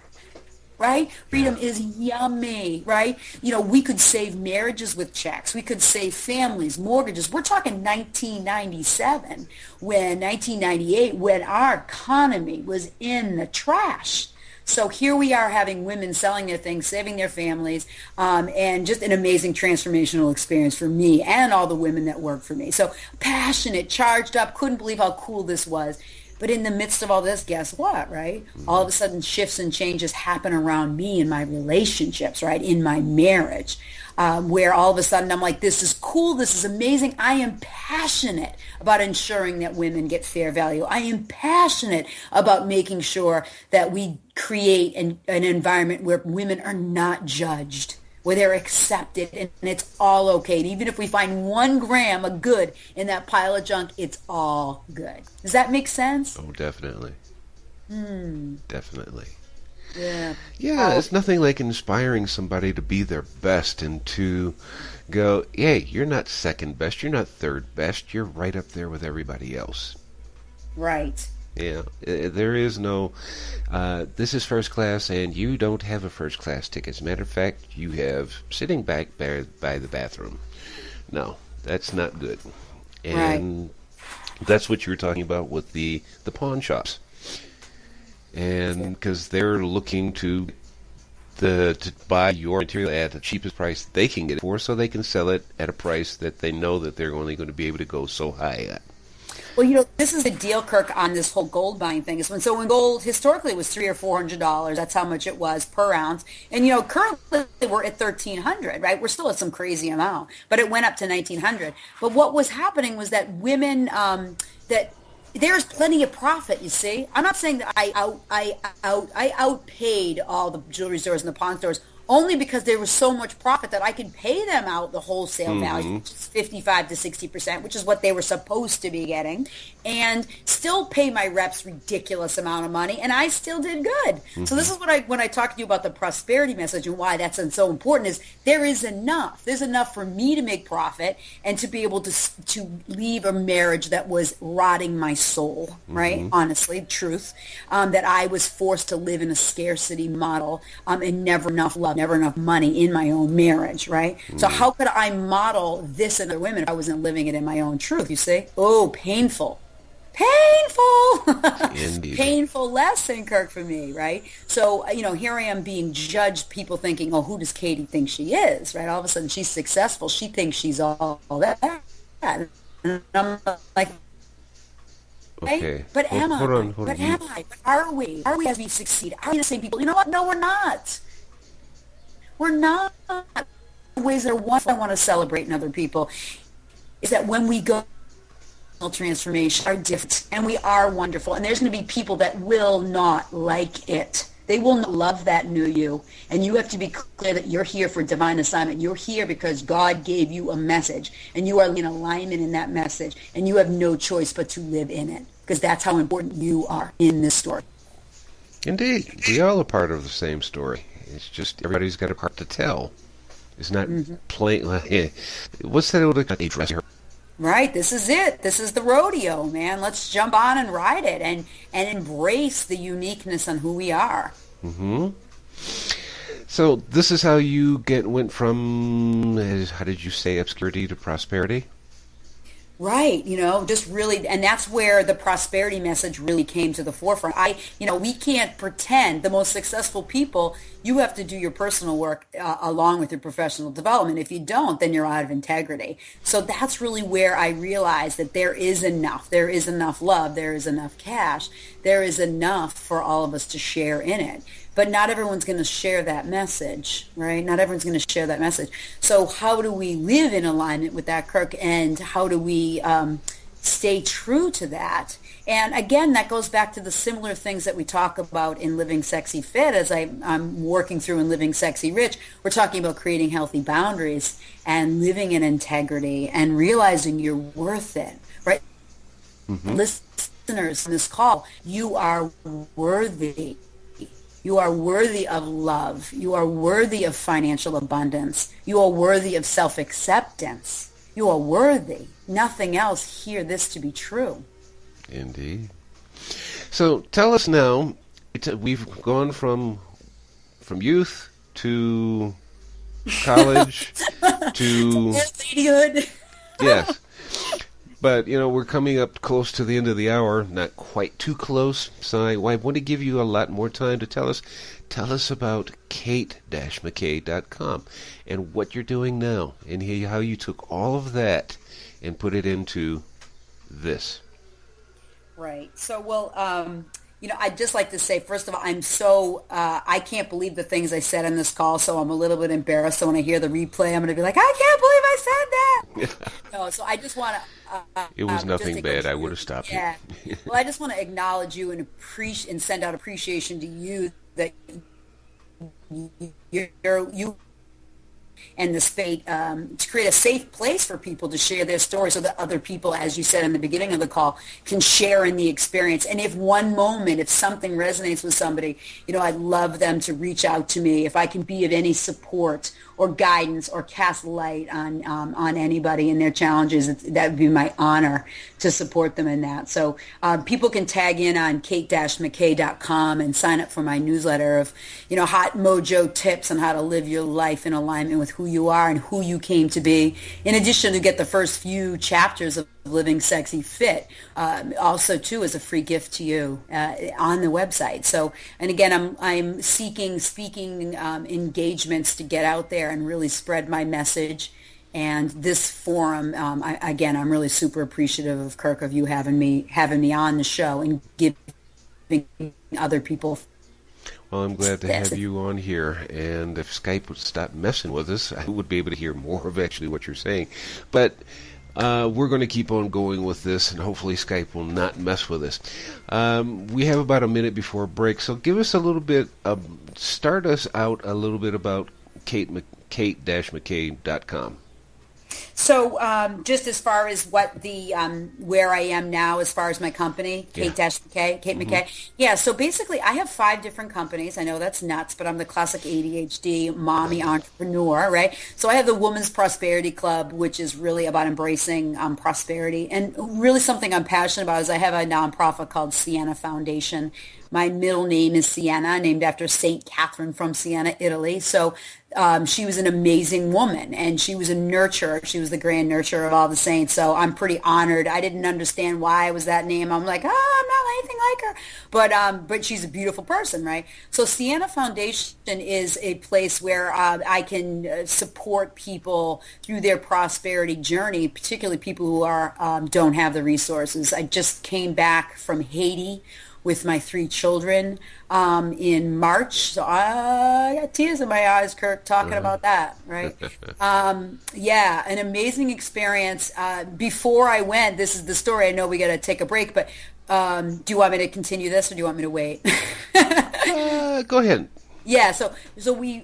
Speaker 3: right? Freedom is yummy, right? We could save marriages with checks. We could save families, mortgages. We're talking 1998, when our economy was in the trash. So here we are having women selling their things, saving their families, and just an amazing transformational experience for me and all the women that work for me. So passionate, charged up, couldn't believe how cool this was. But in the midst of all this, guess what, right? All of a sudden shifts and changes happen around me in my relationships, right? In my marriage, where all of a sudden I'm like, this is cool. This is amazing. I am passionate about ensuring that women get fair value. I am passionate about making sure that we create an environment where women are not judged, where they're accepted, and it's all okay. And even if we find 1 gram of good in that pile of junk, it's all good. Does that make sense?
Speaker 2: Oh, definitely. Definitely.
Speaker 3: Yeah.
Speaker 2: Yeah, it's nothing like inspiring somebody to be their best and to go, hey, you're not second best, you're not third best, you're right up there with everybody else.
Speaker 3: Right.
Speaker 2: Yeah, there is no, this is first class and you don't have a first class ticket. As a matter of fact, you have sitting back by the bathroom. No, that's not good. And that's what you were talking about with the pawn shops. And because they're looking to buy your material at the cheapest price they can get it for, so they can sell it at a price that they know that they're only going to be able to go so high at.
Speaker 3: Well, this is the deal, Kirk, on this whole gold buying thing. Is when gold historically was $300 or $400, that's how much it was per ounce. And currently we're at $1,300, right? We're still at some crazy amount, but it went up to $1,900. But what was happening was that women that there's plenty of profit, you see. I'm not saying that I outpaid all the jewelry stores and the pawn stores, only because there was so much profit that I could pay them out the wholesale value, which is 55 to 60%, which is what they were supposed to be getting, and still pay my reps ridiculous amount of money, and I still did good. So this is what when I talk to you about the prosperity message and why that's so important, is there is enough. There's enough for me to make profit and to be able to leave a marriage that was rotting my soul, right? Honestly, truth, that I was forced to live in a scarcity model and never enough love, never enough money in my own marriage, right? So how could I model this in other women if I wasn't living it in my own truth, you see? Oh, painful. Painful lesson, Kirk, for me, right? So, here I am being judged, people thinking, oh, who does Katie think she is, right? All of a sudden she's successful. She thinks she's all that. And I'm like,
Speaker 2: Okay.
Speaker 3: But am I?
Speaker 2: Hold on.
Speaker 3: But am I? But are we? Are we as we succeed? Are we the same people? You know what? No, we're not. We're not. Ways that are wonderful I want to celebrate in other people is that when we go transformation are different and we are wonderful, and there's going to be people that will not like it. They will not love that new you, and you have to be clear that you're here for divine assignment. You're here because God gave you a message, and you are in alignment in that message, and you have no choice but to live in it, because that's how important you are in this story.
Speaker 2: Indeed. We all are part of the same story. It's just everybody's got a part to tell. It's not plain. What's that old address here?
Speaker 3: Right, this is it. This is the rodeo, man. Let's jump on and ride it and embrace the uniqueness on who we are.
Speaker 2: Mm-hmm. So this is how you went from, how did you say, obscurity to prosperity?
Speaker 3: Right, just really, and that's where the prosperity message really came to the forefront. We can't pretend the most successful people, you have to do your personal work along with your professional development. If you don't, then you're out of integrity. So that's really where I realized that there is enough love, there is enough cash, there is enough for all of us to share in it. But not everyone's going to share that message, right? Not everyone's going to share that message. So how do we live in alignment with that, Kirk? And how do we stay true to that? And again, that goes back to the similar things that we talk about in Living Sexy Fit as I'm working through in Living Sexy Rich. We're talking about creating healthy boundaries and living in integrity and realizing you're worth it, right? Mm-hmm. Listeners in this call, you are worthy. You are worthy of love. You are worthy of financial abundance. You are worthy of self-acceptance. You are worthy. Nothing else. Hear this to be true.
Speaker 2: Indeed. So tell us now, we've gone from youth to college to
Speaker 3: ladyhood.
Speaker 2: Yes. But, we're coming up close to the end of the hour, not quite too close, so I want to give you a lot more time to tell us about Kate-McKay.com and what you're doing now, and how you took all of that and put it into this.
Speaker 3: Right. So, I'd just like to say, first of all, I can't believe the things I said on this call, so I'm a little bit embarrassed. So when I hear the replay, I'm going to be like, I can't believe I said that. No, so I just want to...
Speaker 2: it was nothing bad. I would have stopped
Speaker 3: you. Well, I just want to acknowledge you and send out appreciation to you that you and the state to create a safe place for people to share their story so that other people, as you said in the beginning of the call, can share in the experience. And if something resonates with somebody, I'd love them to reach out to me. If I can be of any support or guidance or cast light on anybody in their challenges, that would be my honor to support them in that. So people can tag in on kate-mckay.com and sign up for my newsletter of, hot mojo tips on how to live your life in alignment with who you are and who you came to be. In addition to get the first few chapters of Living Sexy Fit, also too as a free gift to you on the website. So, and again, I'm seeking speaking engagements to get out there and really spread my message. And this forum, I'm really super appreciative of Kirk, of you having me on the show and giving other people.
Speaker 2: Well, I'm glad to have you on here, and if Skype would stop messing with us, I would be able to hear more of actually what you're saying. But we're going to keep on going with this, and hopefully Skype will not mess with us. We have about a minute before break, so give us a little bit, start us out a little bit about Kate-McKay.com.
Speaker 3: So just as far as what the where I am now as far as my company, Kate McKay.
Speaker 2: Mm-hmm.
Speaker 3: Yeah, so basically I have 5 different companies. I know that's nuts, but I'm the classic ADHD mommy entrepreneur, right? So I have the Women's Prosperity Club, which is really about embracing prosperity. And really something I'm passionate about is I have a nonprofit called Sienna Foundation, My middle name is Sienna, named after Saint Catherine from Siena, Italy. So she was an amazing woman, and she was a nurturer. She was the grand nurturer of all the saints. So I'm pretty honored. I didn't understand why it was that name. I'm like, I'm not anything like her. But she's a beautiful person, right? So Siena Foundation is a place where I can support people through their prosperity journey, particularly people who don't have the resources. I just came back from Haiti with my 3 children in March. So I got tears in my eyes, Kirk, talking about that, right? Yeah, an amazing experience. Before I went, this is the story. I know we got to take a break, but do you want me to continue this or do you want me to wait?
Speaker 2: Go ahead.
Speaker 3: Yeah, so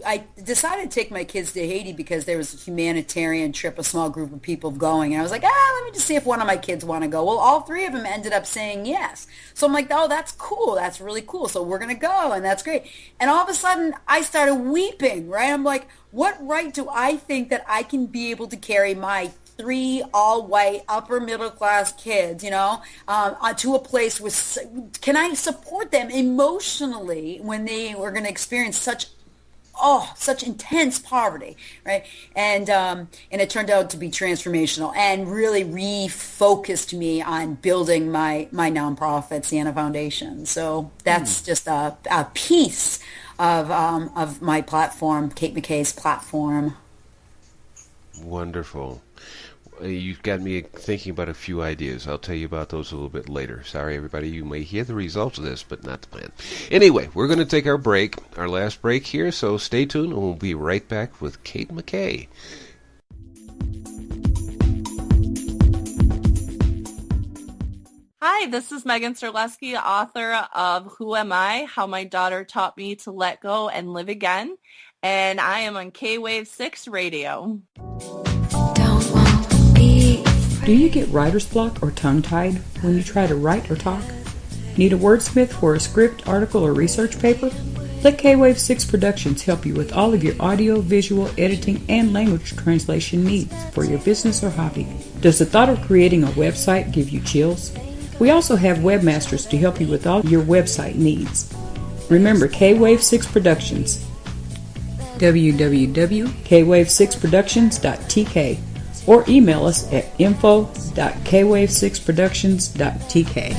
Speaker 3: I decided to take my kids to Haiti because there was a humanitarian trip, a small group of people going, and I was like, let me just see if one of my kids want to go. Well, all 3 of them ended up saying yes. So I'm like, oh, that's cool. That's really cool. So we're going to go, and that's great. And all of a sudden, I started weeping, right? I'm like, what right do I think that I can be able to carry my 3 all-white, upper-middle-class kids, to a place with, can I support them emotionally when they were going to experience such intense poverty, right? And it turned out to be transformational and really refocused me on building my nonprofit, Siena Foundation. So that's just a piece of my platform, Kate McKay's platform.
Speaker 2: Wonderful. You've got me thinking about a few ideas. I'll tell you about those a little bit later. Sorry, everybody, you may hear the results of this, but not the plan. Anyway, we're going to take our break, our last break here, so stay tuned, and we'll be right back with Kate McKay.
Speaker 10: Hi, this is Megan Serleski, author of Who Am I? How My Daughter Taught Me to Let Go and Live Again, and I am on K-Wave 6 Radio.
Speaker 1: Do you get writer's block or tongue-tied when you try to write or talk? Need a wordsmith for a script, article, or research paper? Let K-Wave 6 Productions help you with all of your audio, visual, editing, and language translation needs for your business or hobby. Does the thought of creating a website give you chills? We also have webmasters to help you with all your website needs. Remember K-Wave 6 Productions. www.kwave6productions.tk or email us at info.kwave6productions.tk.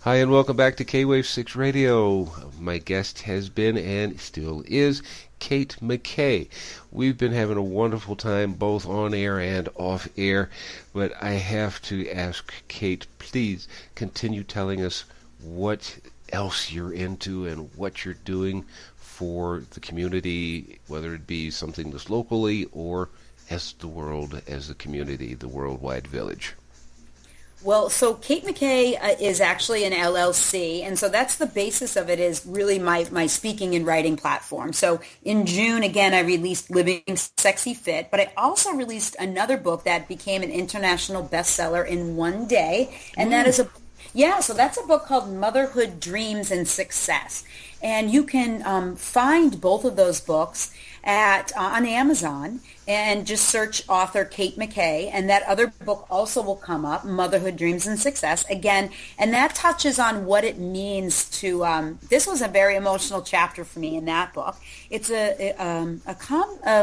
Speaker 2: Hi, and welcome back to K-Wave 6 Radio. My guest has been and still is Kate McKay. We've been having a wonderful time both on air and off air, but I have to ask Kate, please continue telling us what else you're into and what you're doing for the community, whether it be something that's locally or as the world, as the community, the worldwide village.
Speaker 3: Well, so Kate McKay is actually an LLC, and so that's the basis of it, is really my speaking and writing platform. So in June, again, I released Living Sexy Fit, but I also released another book that became an international bestseller in one day, and that is so that's a book called Motherhood, Dreams, and Success. And you can find both of those books on Amazon, and just search author Kate McKay, and that other book also will come up, Motherhood, Dreams, and Success, again, and that touches on what it means to, this was a very emotional chapter for me in that book. It's a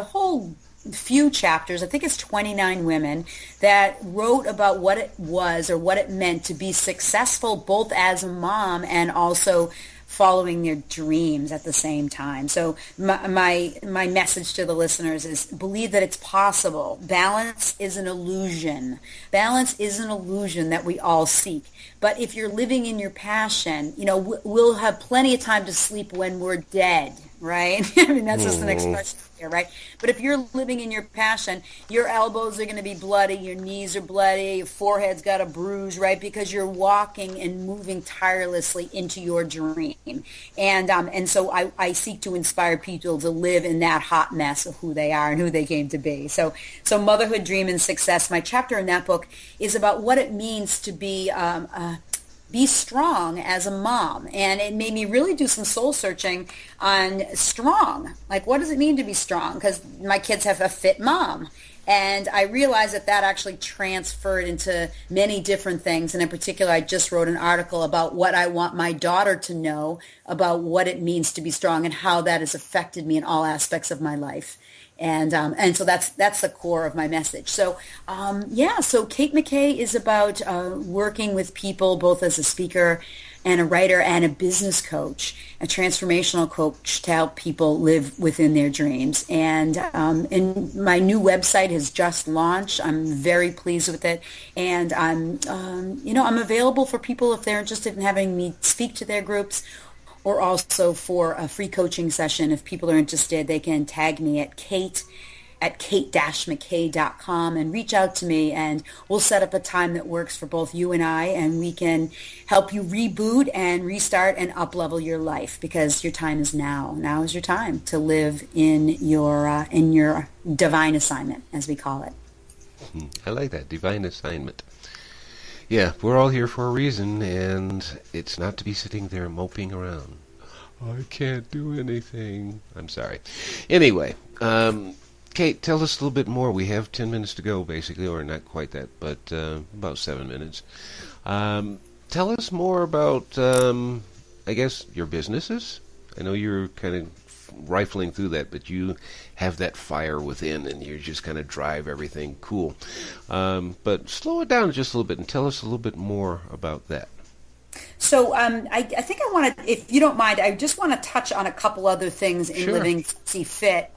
Speaker 3: whole few chapters, I think it's 29 women, that wrote about what it was or what it meant to be successful both as a mom and also following their dreams at the same time. So my message to the listeners is believe that it's possible. Balance is an illusion. Balance is an illusion that we all seek. But if you're living in your passion, we'll have plenty of time to sleep when we're dead, right? I mean, that's just an expression here, right? But if you're living in your passion, your elbows are going to be bloody, your knees are bloody, your forehead's got a bruise, right? Because you're walking and moving tirelessly into your dream. And so I seek to inspire people to live in that hot mess of who they are and who they came to be. So Motherhood, Dream, and Success, my chapter in that book is about what it means to be be strong as a mom. And it made me really do some soul searching on strong. Like, what does it mean to be strong? Because my kids have a fit mom. And I realized that that actually transferred into many different things. And in particular, I just wrote an article about what I want my daughter to know about what it means to be strong and how that has affected me in all aspects of my life. And so that's the core of my message. So so Kate McKay is about working with people both as a speaker and a writer and a business coach, a transformational coach to help people live within their dreams. And my new website has just launched. I'm very pleased with it. And I'm available for people if they're interested in having me speak to their groups, or also for a free coaching session. If people are interested, they can tag me at kate-mckay.com and reach out to me, and we'll set up a time that works for both you and I, and we can help you reboot and restart and up-level your life, because your time is now. Now is your time to live in your divine assignment, as we call it.
Speaker 2: I like that, divine assignment. Yeah, we're all here for a reason, and it's not to be sitting there moping around. I can't do anything. I'm sorry. Anyway, Kate, tell us a little bit more. We have 10 minutes to go, basically, or not quite that, but about 7 minutes. Tell us more about, I guess, your businesses. I know you're kind of rifling through that, but you have that fire within, and you just kind of drive everything cool. But slow it down just a little bit and tell us a little bit more about that.
Speaker 3: So I think I want to, if you don't mind, I just want to touch on a couple other things in Living See Fit,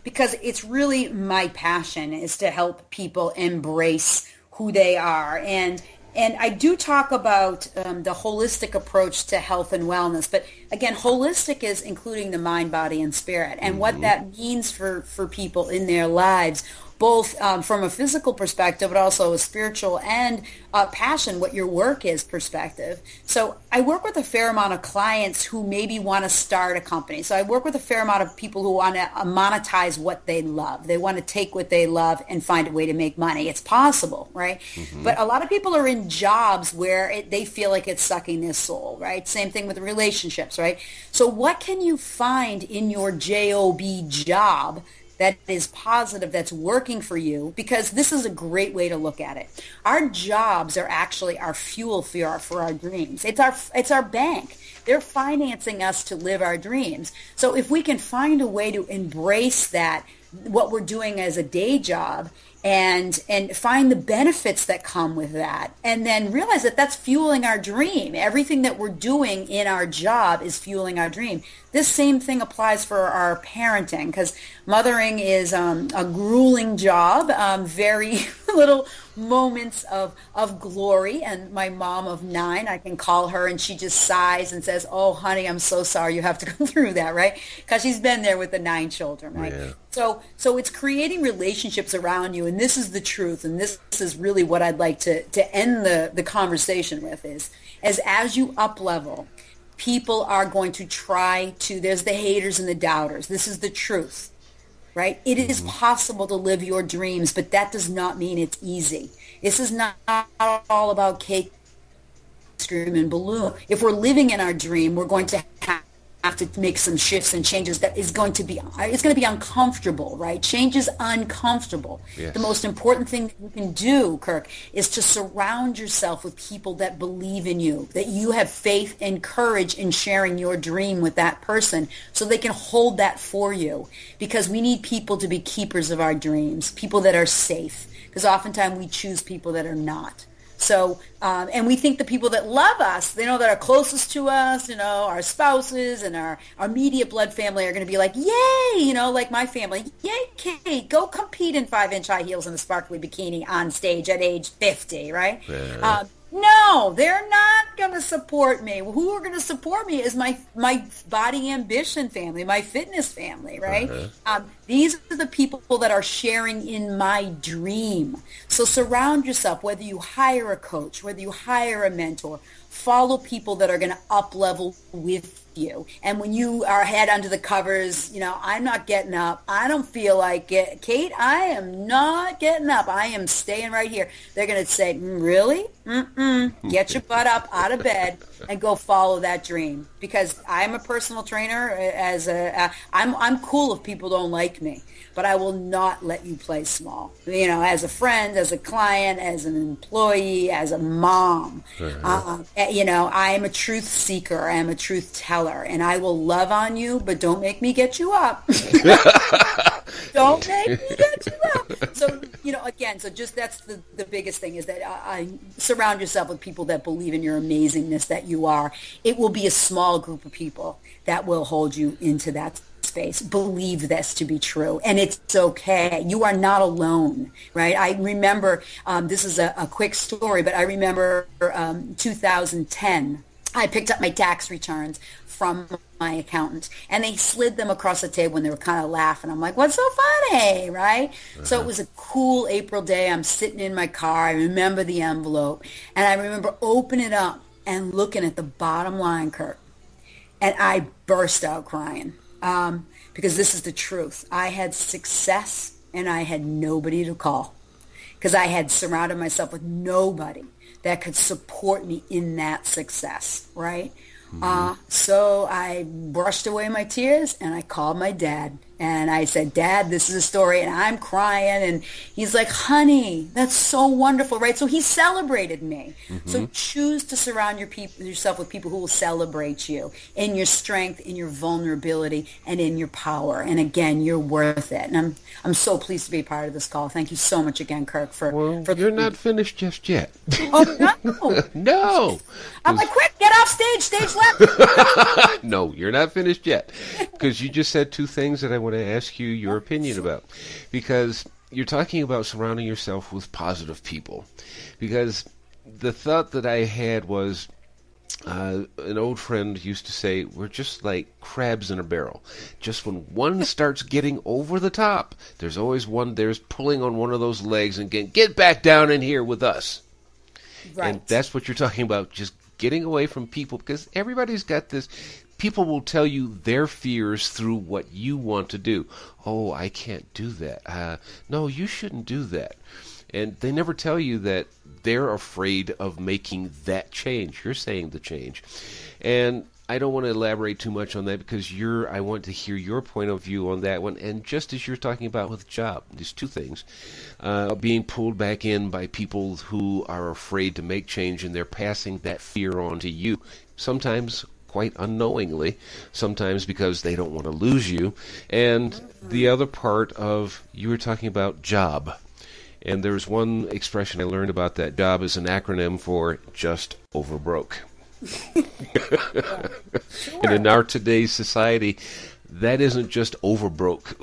Speaker 3: because it's really my passion is to help people embrace who they are. And I do talk about the holistic approach to health and wellness. But again, holistic is including the mind, body, and spirit. And what that means for people in their lives, both from a physical perspective, but also a spiritual and passion, what your work is perspective. So I work with a fair amount of clients who maybe want to start a company. So I work with a fair amount of people who want to monetize what they love. They want to take what they love and find a way to make money. It's possible, right? But a lot of people are in jobs where they feel like it's sucking their soul, right? Same thing with relationships, right? So what can you find in your job that is positive, that's working for you? Because this is a great way to look at it. Our jobs are actually our fuel for our dreams. It's our bank. They're financing us to live our dreams. So if we can find a way to embrace that, what we're doing as a day job, and find the benefits that come with that, and then realize that that's fueling our dream. Everything that we're doing in our job is fueling our dream. This same thing applies for our parenting, because mothering is a grueling job, very little moments of glory. And my mom of 9, I can call her and she just sighs and says, "Oh, honey, I'm so sorry you have to go through that," right? Because she's been there with the 9 children, right? Yeah. So it's creating relationships around you, and this is the truth, and this is really what I'd like to end the conversation with is, as you up level, people are going to try to, there's the haters and the doubters. This is the truth, right? It is possible to live your dreams, but that does not mean it's easy. This is not all about cake, scream, and balloon. If we're living in our dream, we're going to have to make some shifts and changes that is going to be, it's going to be uncomfortable, right? Change is uncomfortable. Yes. The most important thing that you can do, Kirk, is to surround yourself with people that believe in you, that you have faith and courage in sharing your dream with that person so they can hold that for you. Because we need people to be keepers of our dreams, people that are safe, because oftentimes we choose people that are not. So, and we think the people that love us, that are closest to us, our spouses and our immediate blood family are going to be like, yay, like my family, yay, Kate, go compete in 5-inch high heels and a sparkly bikini on stage at age 50, right? Yeah. No, they're not going to support me. Who are going to support me is my body ambition family, my fitness family, right? These are the people that are sharing in my dream. So surround yourself, whether you hire a coach, whether you hire a mentor, follow people that are going to up level with you. And when you are head under the covers, I'm not getting up. I don't feel like it. Kate, I am not getting up. I am staying right here. They're going to say, really? Get your butt up out of bed and go follow that dream. Because I'm a personal trainer. I'm cool if people don't like me, but I will not let you play small. As a friend, as a client, as an employee, as a mom. I am a truth seeker. I am a truth teller, and I will love on you, but don't make me get you up. Don't make me get you up. So, again, that's the biggest thing is that I surround yourself with people that believe in your amazingness that you are. It will be a small group of people that will hold you into that space. Believe this to be true, and it's okay. You are not alone, right? I remember, this is a quick story, but I remember 2010, I picked up my tax returns from my accountant, and they slid them across the table, and they were kind of laughing. I'm like, what's so funny, right? So it was a cool April day. I'm sitting in my car. I remember the envelope, and I remember opening it up and looking at the bottom line, Kurt, and I burst out crying. Because this is the truth. I had success and I had nobody to call because I had surrounded myself with nobody that could support me in that success, right? So I brushed away my tears and I called my dad. And I said, Dad, this is a story, and I'm crying. And he's like, honey, that's so wonderful, right? So he celebrated me. So choose to surround yourself with people who will celebrate you in your strength, in your vulnerability, and in your power. And again, you're worth it. And I'm so pleased to be a part of this call. Thank you so much again, Kirk, for
Speaker 2: you're not finished just yet.
Speaker 3: Oh, no.
Speaker 2: No.
Speaker 3: I'm like, quick, get off stage left.
Speaker 2: No, you're not finished yet. Because you just said two things that I want to ask you your opinion about. Because you're talking about surrounding yourself with positive people. Because the thought that I had was, an old friend used to say, we're just like crabs in a barrel. Just when one starts getting over the top, there's always one there's pulling on one of those legs and get back down in here with us. Right. And that's what you're talking about, just getting away from people, because everybody's got this. People will tell you their fears through what you want to do. Oh, I can't do that. No, you shouldn't do that. And they never tell you that they're afraid of making that change. You're saying the change. And I don't want to elaborate too much on that because I want to hear your point of view on that one. And just as you're talking about with job, these two things, being pulled back in by people who are afraid to make change, and they're passing that fear on to you. Sometimes quite unknowingly, sometimes because they don't want to lose you. And the other part of, you were talking about job. And there's one expression I learned about that. Job is an acronym for just over broke. And in our today's society, that isn't just over broke.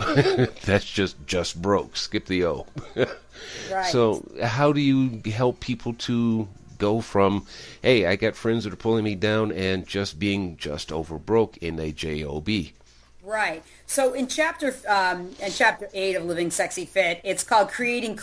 Speaker 2: That's just broke. Skip the O. Right. So how do you help people to go from, hey, I got friends that are pulling me down, and just being just over broke in a J-O-B?
Speaker 3: Right. So in chapter 8 of Living Sexy Fit, it's called creating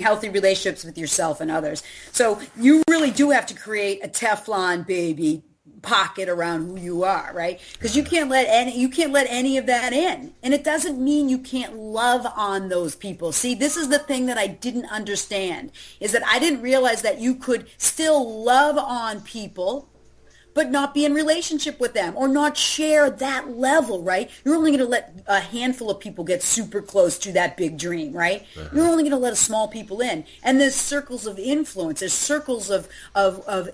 Speaker 3: healthy relationships with yourself and others. So you really do have to create a Teflon baby pocket around who you are, right? Because you can't let any of that in. And it doesn't mean you can't love on those people. See, this is the thing that I didn't understand, is that I didn't realize that you could still love on people but not be in relationship with them or not share that level, right? You're only going to let a handful of people get super close to that big dream, right? Uh-huh. You're only going to let a small people in. And there's circles of influence. There's circles of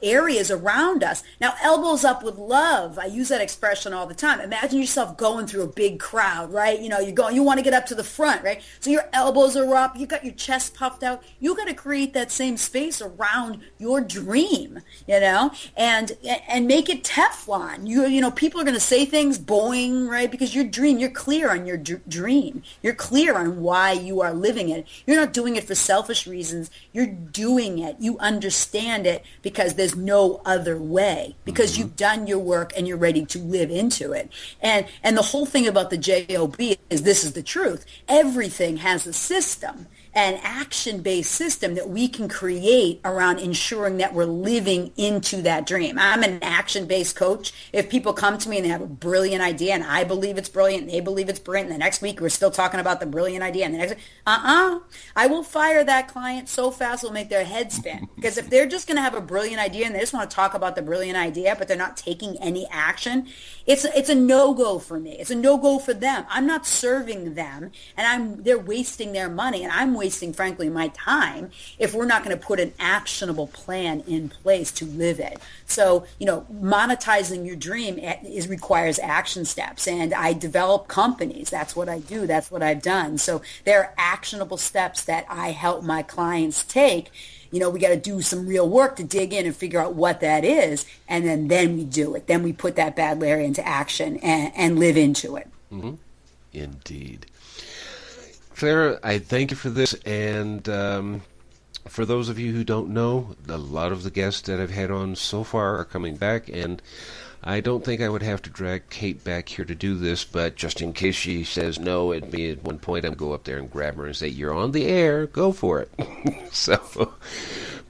Speaker 3: areas around us. Now, elbows up with love. I use that expression all the time. Imagine yourself going through a big crowd, right? You want to get up to the front, right? So your elbows are up. You got your chest puffed out. You got to create that same space around your dream, and make it Teflon. People are going to say things boing, right? Because you're clear on your dream. You're clear on why you are living it. You're not doing it for selfish reasons. You're doing it. You understand it because there's no other way. Because you've done your work and you're ready to live into it. And the whole thing about the JOB is this is the truth. Everything has a system. an action-based system that we can create around ensuring that we're living into that dream. I'm an action-based coach. If people come to me and they have a brilliant idea and I believe it's brilliant and they believe it's brilliant, and the next week we're still talking about the brilliant idea, and the next I will fire that client so fast it'll make their head spin. Because if they're just going to have a brilliant idea and they just want to talk about the brilliant idea, but they're not taking any action, it's a no-go for me. It's a no-go for them. I'm not serving them, and they're wasting their money, and I'm wasting, frankly, my time if we're not going to put an actionable plan in place to live it. So, monetizing your dream requires action steps, and I develop companies. That's what I do. That's what I've done. So there are actionable steps that I help my clients take. We got to do some real work to dig in and figure out what that is, and then we do it. Then we put that bad Larry into action and live into it.
Speaker 2: Mm-hmm. Indeed. Claire, I thank you for this, and for those of you who don't know, a lot of the guests that I've had on so far are coming back, and I don't think I would have to drag Kate back here to do this, but just in case she says no at me at one point, I'm going to go up there and grab her and say, "You're on the air, go for it."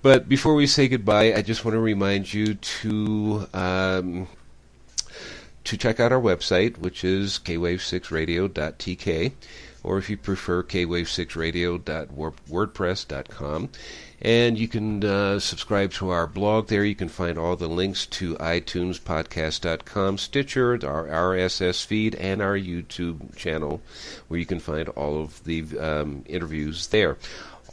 Speaker 2: But before we say goodbye, I just want to remind you to check out our website, which is kwave6radio.tk, or if you prefer, kwave6radio.wordpress.com. And you can subscribe to our blog there. You can find all the links to iTunes, podcast.com, Stitcher, our RSS feed, and our YouTube channel, where you can find all of the interviews there.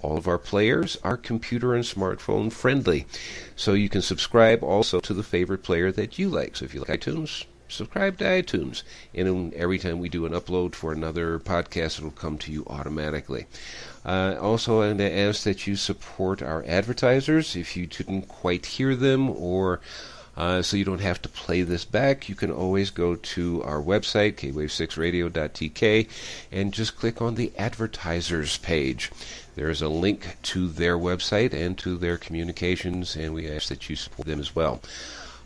Speaker 2: All of our players are computer and smartphone friendly, so you can subscribe also to the favorite player that you like. So if you like iTunes, subscribe to iTunes, and every time we do an upload for another podcast, it'll come to you automatically. Also, I'm going to ask that you support our advertisers. If you didn't quite hear them, or so you don't have to play this back, you can always go to our website, kwave6radio.tk, and just click on the advertisers page. There's a link to their website and to their communications, and we ask that you support them as well.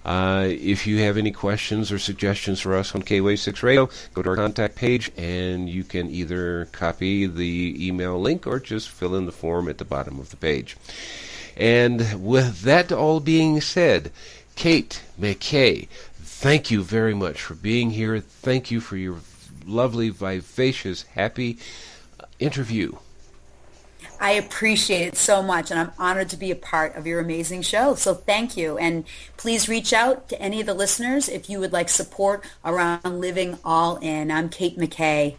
Speaker 2: If you have any questions or suggestions for us on K-Wave 6 Radio, go to our contact page, and you can either copy the email link or just fill in the form at the bottom of the page. And with that all being said, Kate McKay, thank you very much for being here. Thank you for your lovely, vivacious, happy interview.
Speaker 3: I appreciate it so much, and I'm honored to be a part of your amazing show. So thank you. And please reach out to any of the listeners if you would like support around living all in. I'm Kate McKay.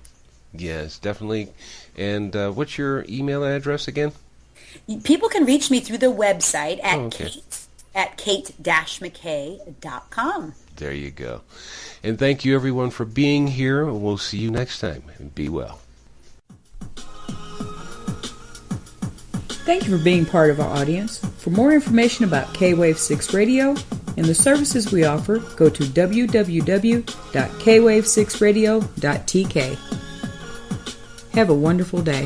Speaker 2: Yes, definitely. And what's your email address again?
Speaker 3: People can reach me through the website at kate-mckay.com.
Speaker 2: There you go. And thank you, everyone, for being here. We'll see you next time. And be well.
Speaker 1: Thank you for being part of our audience. For more information about K-Wave 6 Radio and the services we offer, go to www.kwave6radio.tk. Have a wonderful day.